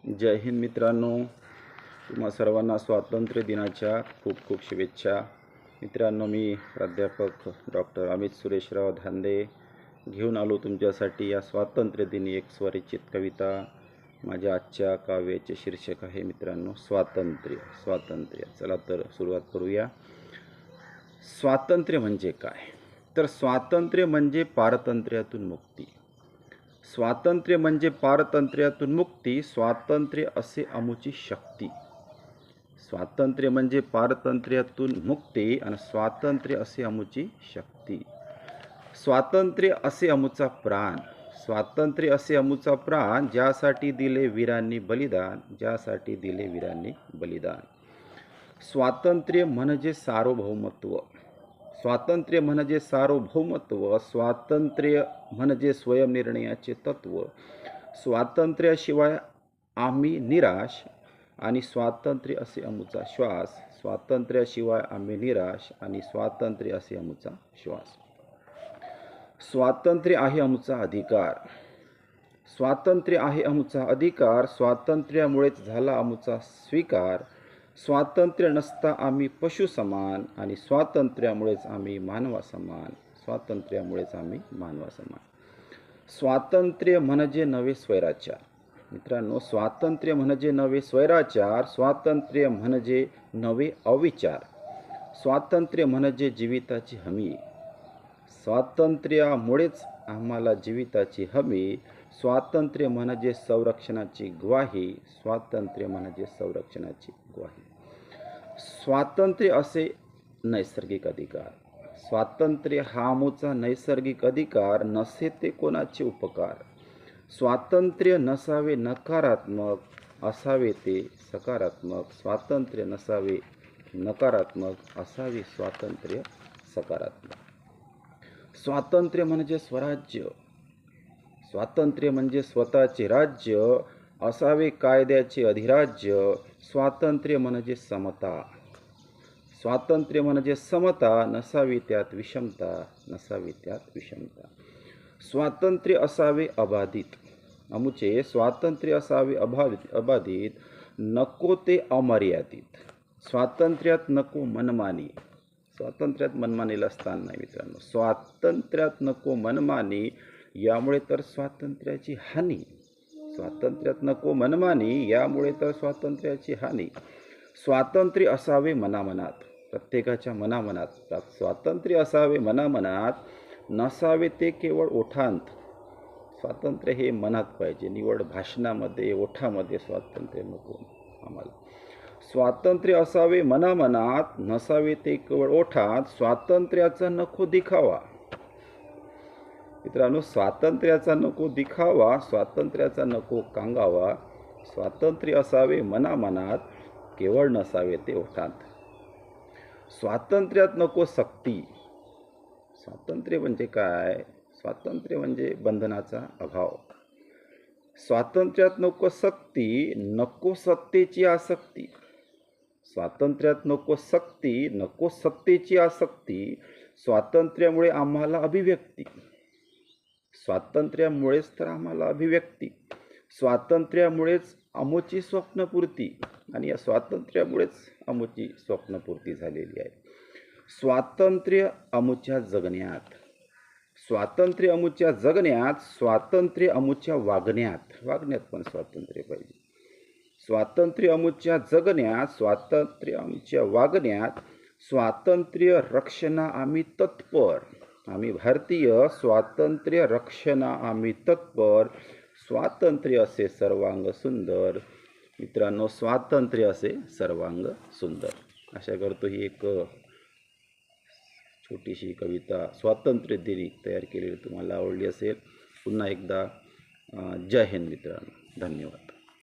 जय हिंद मित्रांनो, तुम्हा सर्वांना स्वातंत्र्य दिनाच्या खूप खूप शुभेच्छा. मित्रांनो, मी प्राध्यापक डॉक्टर अमित सुरेशराव धांदे घेऊन आलो तुमच्यासाठी या स्वातंत्र्य दिनी एक स्वरचित कविता. माझ्या आजच्या काव्याचे शीर्षक आहे मित्रांनो स्वातंत्र्य. स्वातंत्र्य. चला तर सुरुवात करूया. स्वातंत्र्य म्हणजे काय? तर स्वातंत्र्य म्हणजे पारतंत्र्यातून मुक्ती. स्वातंत्र्य म्हणजे पारतंत्र्यातून मुक्ती. स्वातंत्र्य असे अमुची शक्ती. स्वातंत्र्य म्हणजे पारतंत्र्यातून मुक्ती आणि स्वातंत्र्य असे अमुची शक्ती. स्वातंत्र्य असे अमुचा प्राण. स्वातंत्र्य असे अमुचा प्राण, ज्यासाठी दिले वीरांनी बलिदान. ज्यासाठी दिले वीरांनी बलिदान. स्वातंत्र्य म्हणजे सार्वभौमत्व. स्वातंत्र्य म्हणजे सार्वभौमत्व. स्वातंत्र्य म्हणजे स्वयंनिर्णयाचे तत्व. स्वातंत्र्याशिवाय आम्ही निराश आणि स्वातंत्र्य असे अमुचा श्वास. स्वातंत्र्याशिवाय आम्ही निराश आणि स्वातंत्र्य असे अमुचा श्वास. स्वातंत्र्य आहे अमुचा अधिकार. स्वातंत्र्य आहे अमुचा अधिकार. स्वातंत्र्यामुळेच झाला अमुचा स्वीकार. स्वातंत्र्य नसता आम्ही पशु समान आणि स्वातंत्र्यामुळेच आम्ही मानवा समान. स्वातंत्र्यामुळेच आम्ही मानवा समान. स्वातंत्र्य म्हणजे नवे स्वैराचार. मित्रांनो, स्वातंत्र्य म्हणजे नवे स्वैराचार. स्वातंत्र्य म्हणजे नवे अविचार. स्वातंत्र्य म्हणजे जीविताची हमी. स्वातंत्र्यामुळेच आम्हाला जीविताची हमी. स्वातंत्र्य म्हणजे संरक्षणाची ग्वाही. स्वातंत्र्य म्हणजे संरक्षणाची ग्वाही. स्वातंत्र्य असे नैसर्गिक अधिकार. स्वातंत्र्य हा अमुचा नैसर्गिक अधिकार. नसे ते कोणाचे उपकार. स्वातंत्र्य नसावे नकारात्मक, असावे ते सकारात्मक. स्वातंत्र्य नसावे नकारात्मक, असावे स्वातंत्र्य सकारात्मक. स्वातंत्र्य म्हणजे स्वराज्य. स्वातंत्र्य म्हणजे स्वतःचे राज्य. असावे कायद्याचे अधिराज्य. स्वातंत्र्य म्हणजे समता. स्वातंत्र्य म्हणजे समता. नसावी त्यात विषमता. नसावी त्यात विषमता. स्वातंत्र्य असावे अबाधित. अमुचे स्वातंत्र्य असावे अबाधित. नको ते अमर्यादित. स्वातंत्र्यात नको मनमानी. स्वातंत्र्यात मनमानीला स्थान नाही मित्रांनो. स्वातंत्र्यात नको मनमानी, यामुळे तर स्वातंत्र्याची हानी. स्वातंत्र्यात नको मनमानी, यामुळे तर स्वातंत्र्याची हानी. स्वातंत्र्य असावे मनामनात. प्रत्येकाच्या मनामनात स्वातंत्र्य असावे मनामनात. नसावे ते केवळ ओठांत. स्वातंत्र्य हे मनात पाहिजे. निवड भाषणामध्ये, ओठामध्ये स्वातंत्र्य नको आम्हाला. स्वातंत्र्य असावे मनामनात. नसावे ते केवळ ओठांत. स्वातंत्र्याचा नको दिखावा. मित्रांनो, स्वातंत्र्याचा नको दिखावा. स्वातंत्र्याचा नको कांगावा. स्वातंत्र्य असावे मनामनात. केवळ नसावे ते ओठांत. स्वातंत्र्यात नको सक्ती. स्वातंत्र्य म्हणजे काय? स्वातंत्र्य म्हणजे बंधनाचा अभाव. स्वातंत्र्यात नको सक्ती. नको सत्तेची आसक्ती. स्वातंत्र्यात नको सक्ती. नको सत्तेची आसक्ती. स्वातंत्र्यामुळे आम्हाला अभिव्यक्ती. स्वातंत्र्यामुळेच तर आम्हाला अभिव्यक्ती. स्वातंत्र्यामुळेच अमुची स्वप्नपूर्ती आणि या स्वातंत्र्यामुळेच अमुची स्वप्नपूर्ती झालेली आहे. स्वातंत्र्य अमुच्या जगण्यात. स्वातंत्र्य अमुच्या जगण्यात. स्वातंत्र्य अमुच्या वागण्यात. वागण्यात पण स्वातंत्र्य पाहिजे. स्वातंत्र्य अमुच्या जगण्यात. स्वातंत्र्य अमुच्या वागण्यात. स्वातंत्र्य रक्षणा आम्ही तत्पर. आम्ही भारतीय स्वातंत्र्य रक्षणा आम्ही तत्पर. स्वातंत्र्य असे सर्वांग सुंदर. मित्रांनो, स्वातंत्र्य असे सर्वांग सुंदर. आशा करतो ही एक छोटीशी कविता स्वातंत्र्य दिनी तयार केलेली तुम्हाला आवडली असेल. पुन्हा एकदा जय हिंद मित्रांनो. धन्यवाद.